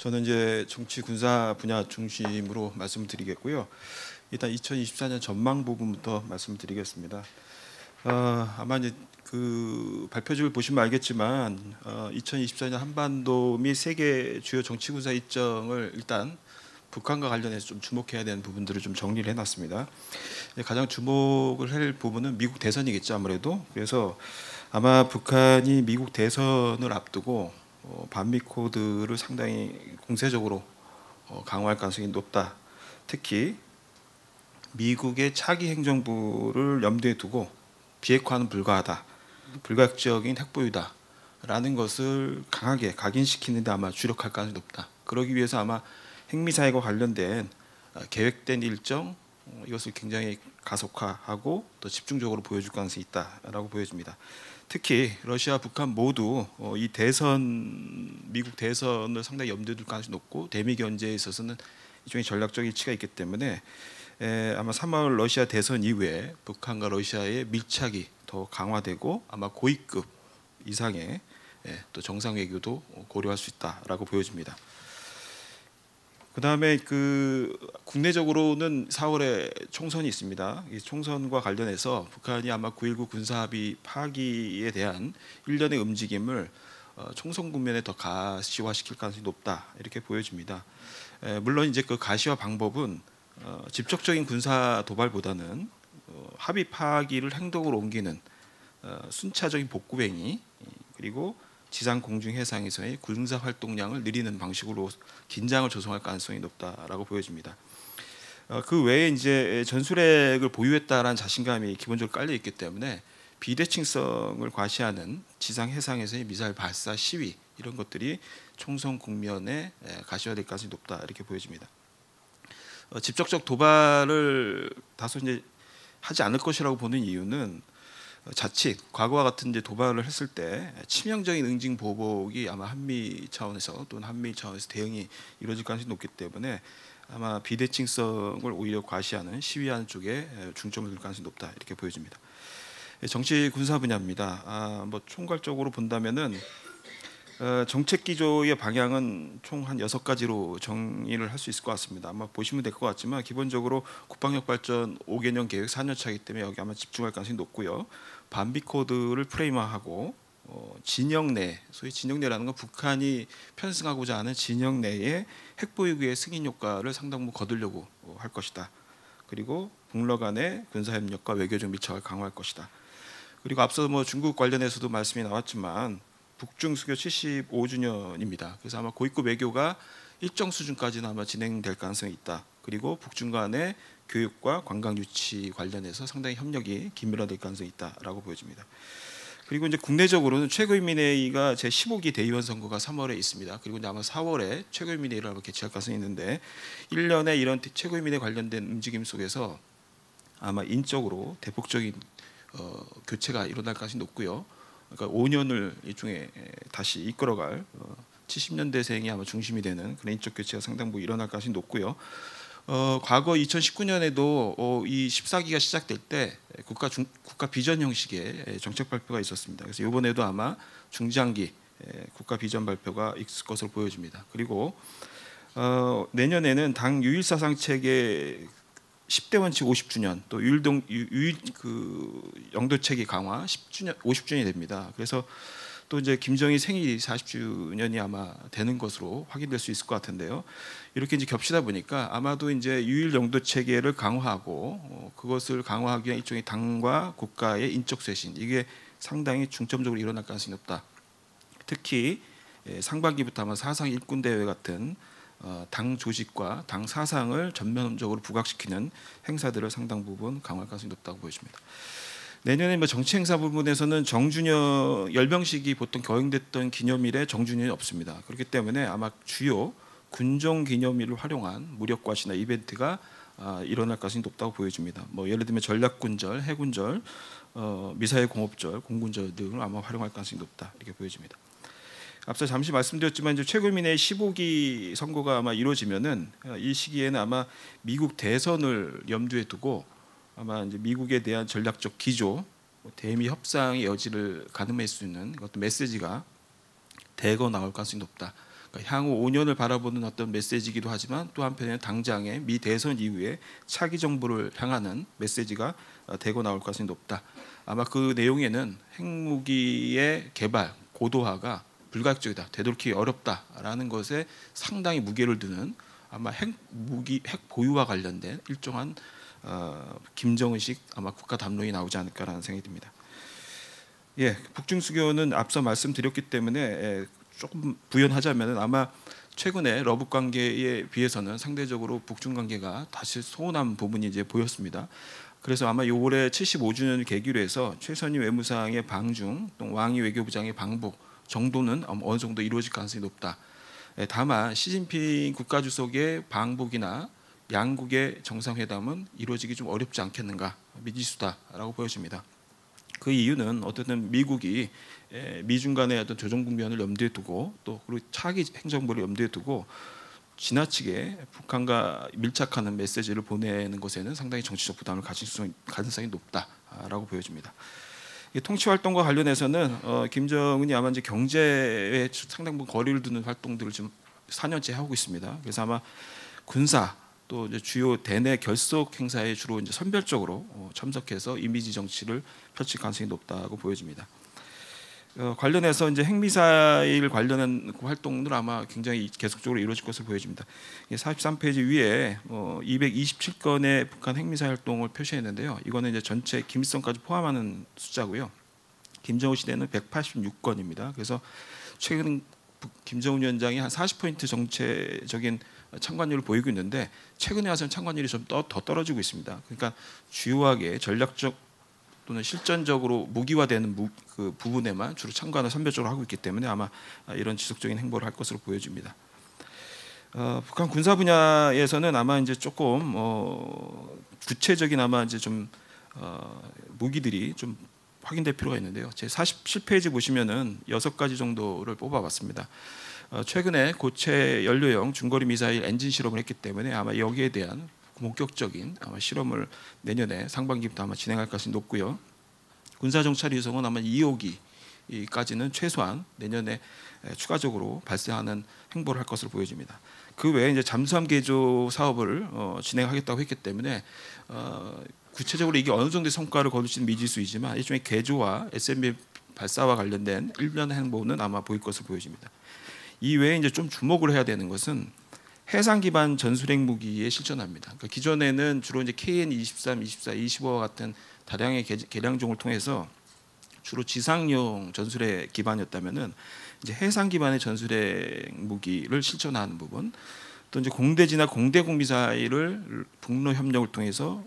저는 이제 정치 군사 분야 중심으로 말씀을 드리겠고요. 일단 2024년 전망 부분부터 말씀을 드리겠습니다. 아마 이제 그 발표지를 보시면 알겠지만 2024년 한반도 및 세계 주요 정치 군사 일정을 일단 북한과 관련해서 좀 주목해야 되는 부분들을 좀 정리를 해놨습니다. 가장 주목을 할 부분은 미국 대선이겠죠, 아무래도. 그래서 아마 북한이 미국 대선을 앞두고 반미 코드를 상당히 공세적으로 강화할 가능성이 높다. 특히 미국의 차기 행정부를 염두에 두고 비핵화는 불가하다, 불가역적인 핵보유다라는 것을 강하게 각인시키는 데 아마 주력할 가능성이 높다. 그러기 위해서 아마 핵미사일과 관련된 계획된 일정, 이것을 굉장히 가속화하고 또 집중적으로 보여줄 가능성이 있다라고 보여집니다. 특히 러시아, 북한 모두 이 대선, 미국 대선을 상당히 염두에 둘 가능성이 높고 대미 견제에 있어서는 일종의 전략적 일치가 있기 때문에 아마 3월 러시아 대선 이후에 북한과 러시아의 밀착이 더 강화되고 아마 고위급 이상의 또 정상 외교도 고려할 수 있다라고 보여집니다. 그다음에 그 국내적으로는 4월에 총선이 있습니다. 이 총선과 관련해서 북한이 아마 9.19 군사합의 파기에 대한 일련의 움직임을 총선 국면에 더 가시화시킬 가능성이 높다, 이렇게 보여집니다. 물론 이제 그 가시화 방법은 직접적인 군사 도발보다는 합의 파기를 행동으로 옮기는 순차적인 복구행위, 그리고 지상 공중 해상에서의 군사 활동량을 늘리는 방식으로 긴장을 조성할 가능성이 높다라고 보여집니다. 그 외에 이제 전술핵을 보유했다라는 자신감이 기본적으로 깔려 있기 때문에 비대칭성을 과시하는 지상 해상에서의 미사일 발사 시위, 이런 것들이 총선 국면에 가시화될 가능성이 높다, 이렇게 보여집니다. 직접적 도발을 다소 이제 하지 않을 것이라고 보는 이유는 자칫 과거와 같은 이제 도발을 했을 때 치명적인 응징 보복이 아마 한미 차원에서 또는 한미 차원에서 대응이 이루어질 가능성이 높기 때문에 아마 비대칭성을 오히려 과시하는 시위하는 쪽에 중점을 둘 가능성이 높다, 이렇게 보여집니다. 정치 군사 분야입니다. 뭐 총괄적으로 본다면은 정책 기조의 방향은 총 한 6가지로 정의를 할 수 있을 것 같습니다. 아마 보시면 될 것 같지만 기본적으로 국방력 발전 5개년 계획 4년차이기 때문에 여기 아마 집중할 가능성이 높고요. 반미 코드를 프레임화하고 진영 내, 소위 진영 내라는 건 북한이 편승하고자 하는 진영 내의 핵보유구의 승인 효과를 상당 부분 거두려고 할 것이다. 그리고 북러 간의 군사 협력과 외교적 밀착을 강화할 것이다. 그리고 앞서 뭐 중국 관련해서도 말씀이 나왔지만 북중 수교 75주년입니다. 그래서 아마 고위급 외교가 일정 수준까지는 아마 진행될 가능성이 있다. 그리고 북중 간의 교육과 관광 유치 관련해서 상당히 협력이 긴밀화될 가능성이 있다라고 보여집니다. 그리고 이제 국내적으로는 최고인민회의가 제 15기 대의원 선거가 3월에 있습니다. 그리고 이제 아마 4월에 최고인민회의를 아마 개최할 가능성이 있는데 1년에 이런 최고인민회 관련된 움직임 속에서 아마 인적으로 대폭적인 교체가 일어날 가능성이 높고요. 그러니까 5년을 일종의 다시 이끌어갈 70년대생이 아마 중심이 되는 그런 인적 교체가 상당 부분 일어날 가능성이 높고요. 과거 2019년에도 이 14기가 시작될 때 국가 비전 형식의 정책 발표가 있었습니다. 그래서 이번에도 아마 중장기 국가 비전 발표가 있을 것으로 보여집니다. 그리고 내년에는 당 유일사상 체계 10대 원칙 50주년, 또 영도 체계 강화 10주년, 50주년이 됩니다. 그래서 또 이제 김정일 생일이 40주년이 아마 되는 것으로 확인될 수 있을 것 같은데요. 이렇게 이제 겹치다 보니까 아마도 이제 유일 영도 체계를 강화하고 그것을 강화하기 위한 일종의 당과 국가의 인적 쇄신, 이게 상당히 중점적으로 일어날 가능성이 높다. 특히 상반기부터 아마 사상 일꾼 대회 같은 당 조직과 당 사상을 전면적으로 부각시키는 행사들을 상당 부분 강화할 가능성이 높다고 보여집니다. 내년에 뭐 정치 행사 부분에서는 정준영 열병식이 보통 거행됐던 기념일에 정준영이 없습니다. 그렇기 때문에 아마 주요 군정 기념일을 활용한 무력과시나 이벤트가 일어날 가능성이 높다고 보여집니다. 뭐 예를 들면 전략군절, 해군절, 미사일 공업절, 공군절 등을 아마 활용할 가능성이 높다, 이렇게 보여집니다. 앞서 잠시 말씀드렸지만 이제 최고인민회의 15기 선거가 아마 이루어지면은 이 시기에는 아마 미국 대선을 염두에 두고 아마 이제 미국에 대한 전략적 기조, 대미 협상의 여지를 가늠할 수 있는 어떤 메시지가 대거 나올 가능성이 높다. 그러니까 향후 5년을 바라보는 어떤 메시지이기도 하지만 또 한편에는 당장의 미 대선 이후에 차기 정부를 향하는 메시지가 되고 나올 가능성이 높다. 아마 그 내용에는 핵무기의 개발 고도화가 불가역적이다, 되돌키기 어렵다라는 것에 상당히 무게를 두는 아마 핵무기 핵 보유와 관련된 일정한 김정은식 아마 국가 담론이 나오지 않을까라는 생각이 듭니다. 예, 북중 수교는 앞서 말씀드렸기 때문에 조금 부연하자면 아마 최근에 러북 관계에 비해서는 상대적으로 북중 관계가 다시 소원한 부분이 이제 보였습니다. 그래서 아마 올해 75주년을 계기로 해서 최선희 외무상의 방중, 또 왕이 외교부장의 방북 정도는 어느 정도 이루어질 가능성이 높다. 다만 시진핑 국가주석의 방북이나 양국의 정상회담은 이루어지기 좀 어렵지 않겠는가, 미지수다라고 보여집니다. 그 이유는 어쨌든 미국이 미중 간의 어떤 조정 국면을 염두에 두고 또 그리고 차기 행정부를 염두에 두고 지나치게 북한과 밀착하는 메시지를 보내는 것에는 상당히 정치적 부담을 가질 가능성이 높다라고 보여집니다. 통치 활동과 관련해서는 김정은이 아마 이제 경제에 상당 부분 거리를 두는 활동들을 지금 4년째 하고 있습니다. 그래서 아마 군사 또 이제 주요 대내 결속 행사에 주로 이제 선별적으로 참석해서 이미지 정치를 펼칠 가능성이 높다고 보여집니다. 관련해서 이제 핵미사일 관련한 활동들 아마 굉장히 계속적으로 이루어질 것으로 보여집니다. 43페이지 위에 227건의 북한 핵미사일 활동을 표시했는데요. 이거는 이제 전체 김일성까지 포함하는 숫자고요. 김정은 시대는 186건입니다. 그래서 최근 김정은 위원장이 한 40% 정체적인 참관율을 보이고 있는데 최근에 와서는 참관율이 좀 더 떨어지고 있습니다. 그러니까 주요하게 전략적 또는 실전적으로 무기화되는 그 부분에만 주로 참관을 선별적으로 하고 있기 때문에 아마 이런 지속적인 행보를 할 것으로 보여집니다. 북한 군사 분야에서는 아마 이제 조금 구체적인 아마 이제 좀 무기들이 좀 확인될 필요가 있는데요. 제 47페이지 보시면은 6가지 정도를 뽑아봤습니다. 최근에 고체 연료형 중거리 미사일 엔진 실험을 했기 때문에 아마 여기에 대한 본격적인 아마 실험을 내년에 상반기부터 아마 진행할 것이 높고요. 군사 정찰 위성은 아마 2호기까지는 최소한 내년에 추가적으로 발사하는 행보를 할 것으로 보여집니다. 그 외에 이제 잠수함 개조 사업을 진행하겠다고 했기 때문에 구체적으로 이게 어느 정도의 성과를 거둘지는 미지수이지만 일종의 개조와 SMB 발사와 관련된 일련의 행보는 아마 보일 것으로 보여집니다. 이 외에 이제 좀 주목을 해야 되는 것은 해상 기반 전술핵 무기에 실전합니다. 그러니까 기존에는 주로 이제 KN-23, 24, 25와 같은 다량의 개량종을 통해서 주로 지상용 전술핵 기반이었다면은 이제 해상 기반의 전술핵 무기를 실전하는 부분, 또 이제 공대지나 공대공 미사일을 북로 협력을 통해서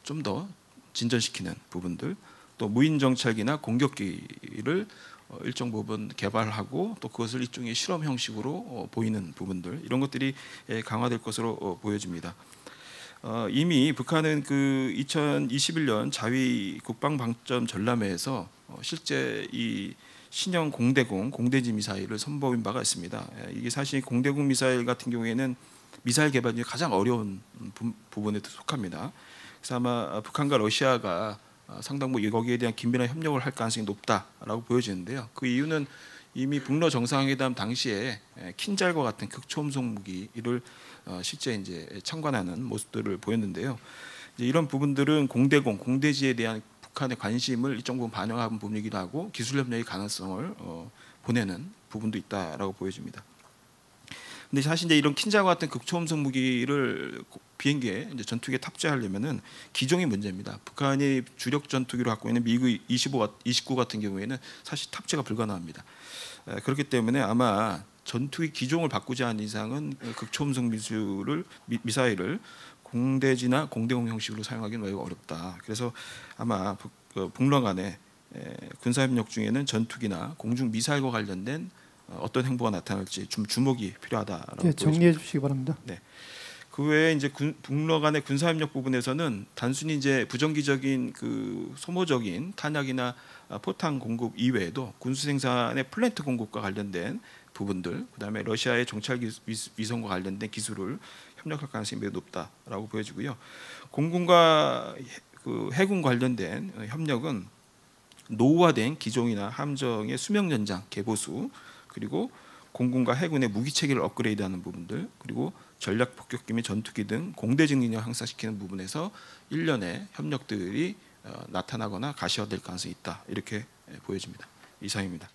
좀 더 진전시키는 부분들, 또 무인 정찰기나 공격기를 일정 부분 개발하고 또 그것을 일종의 실험 형식으로 보이는 부분들, 이런 것들이 강화될 것으로 보여집니다. 이미 북한은 그 2021년 자위 국방방점 전람회에서 실제 이 신형 공대공, 공대지 미사일을 선보인 바가 있습니다. 이게 사실 공대공 미사일 같은 경우에는 미사일 개발 중에 가장 어려운 부분에 속합니다. 그래서 아마 북한과 러시아가 상당 부분 거기에 대한 긴밀한 협력을 할 가능성이 높다라고 보여지는데요. 그 이유는 이미 북러 정상회담 당시에 킨잘과 같은 극초음속 무기를 실제 이제 참관하는 모습들을 보였는데요. 이제 이런 부분들은 공대공, 공대지에 대한 북한의 관심을 일정 부분 반영한 부분이기도 하고 기술 협력의 가능성을 보내는 부분도 있다라고 보여집니다. 근데 사실 이제 이런 킨자와 같은 극초음속 무기를 비행기에 이제 전투기에 탑재하려면은 기종이 문제입니다. 북한이 주력 전투기로 갖고 있는 미국 29 같은 경우에는 사실 탑재가 불가능합니다. 그렇기 때문에 아마 전투기 기종을 바꾸지 않은 이상은 극초음속 미사일을 공대지나 공대공 형식으로 사용하기는 매우 어렵다. 그래서 아마 북러 간의 군사협력 중에는 전투기나 공중 미사일과 관련된 어떤 행보가 나타날지 좀 주목이 필요하다라고 네, 정리해 주시기 바랍니다. 네. 그 외에 이제 북러 간의 군사협력 부분에서는 단순히 이제 부정기적인 그 소모적인 탄약이나 포탄 공급 이외에도 군수 생산의 플랜트 공급과 관련된 부분들, 그다음에 러시아의 정찰 위성과 관련된 기술을 협력할 가능성이 매우 높다라고 보여지고요. 공군과 그 해군 관련된 협력은 노후화된 기종이나 함정의 수명 연장, 개보수, 그리고 공군과 해군의 무기 체계를 업그레이드하는 부분들, 그리고 전략 폭격기 및 전투기 등 공대적 능력을 향상시키는 부분에서 일련의 협력들이 나타나거나 가시화될 가능성이 있다, 이렇게 보여집니다. 이상입니다.